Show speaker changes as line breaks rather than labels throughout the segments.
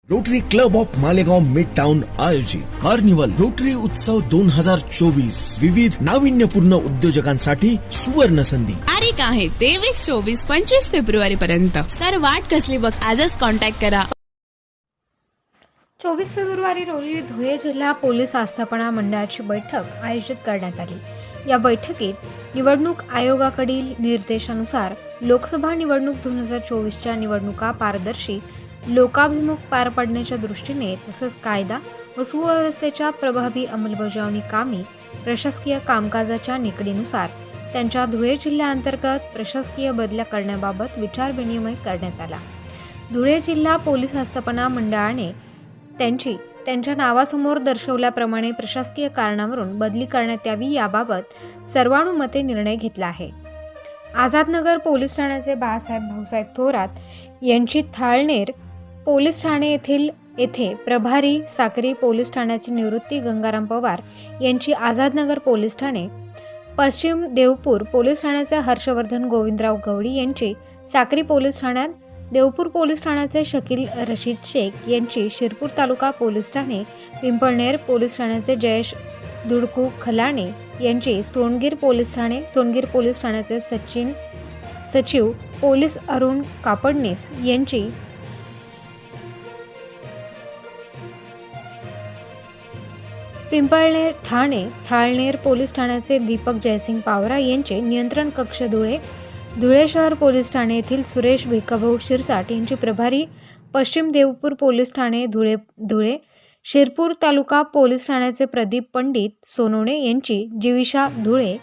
Rotary club of Malegaon mid town आयोजित carnival rotary उत्सव 2024 विविध नाविन्यपूर्ण उद्योजकांसाठी सुवर्ण संधी.
तारीख आहे 23, 24, 25 फेब्रुवारी पर्यंत. तर वाट कसली बघ, आजच कॉन्टॅक्ट करा.
24 फेब्रुवारी रोजी धुळे जिल्हा पोलीस आस्थापना मंडळाची बैठक आयोजित करण्यात आली. या बैठकीत निवडणूक आयोगाकडील निर्देशानुसार लोकसभा निवडणूक 2024च्या निवडणुका पारदर्शी लोकाभिमुख पार पाडण्याच्या दृष्टीने तसंच कायदा व सुव्यवस्थेच्या प्रभावी अंमलबजावणी कामी प्रशासकीय कामकाजाच्या निकडीनुसार त्यांच्या धुळे जिल्ह्याअंतर्गत प्रशासकीय बदल्या करण्याबाबत विचारविनिमय करण्यात आला. धुळे जिल्हा पोलीस आस्थापना मंडळाने त्यांच्या नावासमोर दर्शवल्याप्रमाणे प्रशासकीय कारणावरून बदली करण्यात यावी याबाबत सर्वानुमते निर्णय घेतला आहे. आझादनगर पोलीस ठाण्याचे बाळासाहेब भाऊसाहेब थोरात यांची थाळनेर पोलीस ठाणे येथे प्रभारी, साक्री पोलीस ठाण्याची निवृत्ती गंगाराम पवार यांची आझादनगर पोलीस ठाणे, पश्चिम देवपूर पोलीस ठाण्याचे हर्षवर्धन गोविंदराव गवळी यांची साक्री पोलीस ठाण्यात, देवपूर पोलीस ठाण्याचे शकील रशीद शेख यांची शिरपूर तालुका पोलीस ठाणे, पिंपळनेर पोलीस ठाण्याचे जयेश दुडकू खलाणे यांची सोनगीर पोलीस ठाणे, सोनगीर पोलीस ठाण्याचे सचिव पोलीस अरुण कापडनेस यांची पिंपळनेर ठाणे, थाळनेर पोलीस ठाण्याचे दीपक जयसिंग पावरा यांचे नियंत्रण कक्ष धुळे, धुळे शहर पोलीस ठाणे येथील सुरेश भिकाभाऊ शिरसाट यांची प्रभारी, पश्चिम देवपूर पोलीस ठाणे धुळे, शिरपूर तालुका पोलीस ठाण्याचे प्रदीप पंडित सोनवणे यांची जिविषा धुळे,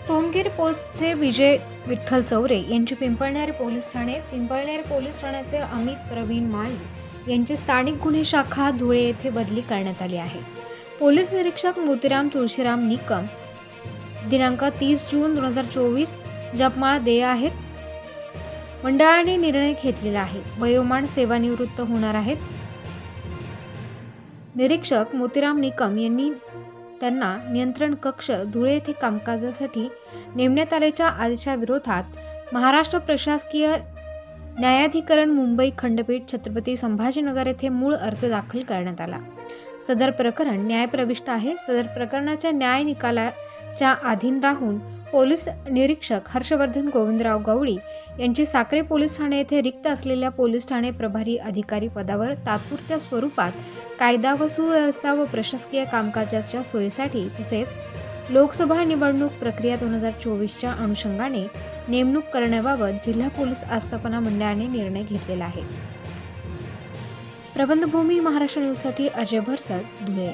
सोनगीर पोस्टचे विजय विठ्ठल चौरे यांची पिंपळनेर पोलीस ठाणे, पिंपळनेर पोलीस ठाण्याचे अमित प्रवीण माळी यांची स्थानिक गुन्हे शाखा धुळे येथे बदली करण्यात आली आहे. पोलीस निरीक्षक मोतीराम तुळशीराम निकम दिनांक 30 जून 2024 जपमाळ देय आहेत. मंडळाने निर्णय घेतलेला आहे. वयोमान सेवानिवृत्त होणार आहेत. निरीक्षक मोतीराम निकम यांनी त्यांना नियंत्रण कक्ष धुळे येथे कामकाजासाठी नेमण्यात आल्याच्या आदेशा विरोधात महाराष्ट्र प्रशासकीय न्यायाधिकरण मुंबई खंडपीठ छत्रपती संभाजीनगर येथे मूळ अर्ज दाखल करण्यात आला. सदर प्रकरण न्यायप्रविष्ट आहे. सदर प्रकरणाच्या न्याय निकालाच्या अधीन राहून पोलीस निरीक्षक हर्षवर्धन गोविंदराव गवळी यांची साक्री पोलीस ठाणे येथे रिक्त असलेल्या पोलीस ठाणे प्रभारी अधिकारी पदावर तात्पुरत्या स्वरूपात कायदा व सुव्यवस्था व प्रशासकीय कामकाजाच्या सोयीसाठी तसेच लोकसभा निवडणूक प्रक्रिया 2024च्या अनुषंगाने नेमणूक करण्याबाबत जिल्हा पोलीस आस्थापना मंडळाने निर्णय घेतलेला आहे. प्रबंधभूमी महाराष्ट्र न्यूजसाठी अजय भरसट, धुळे.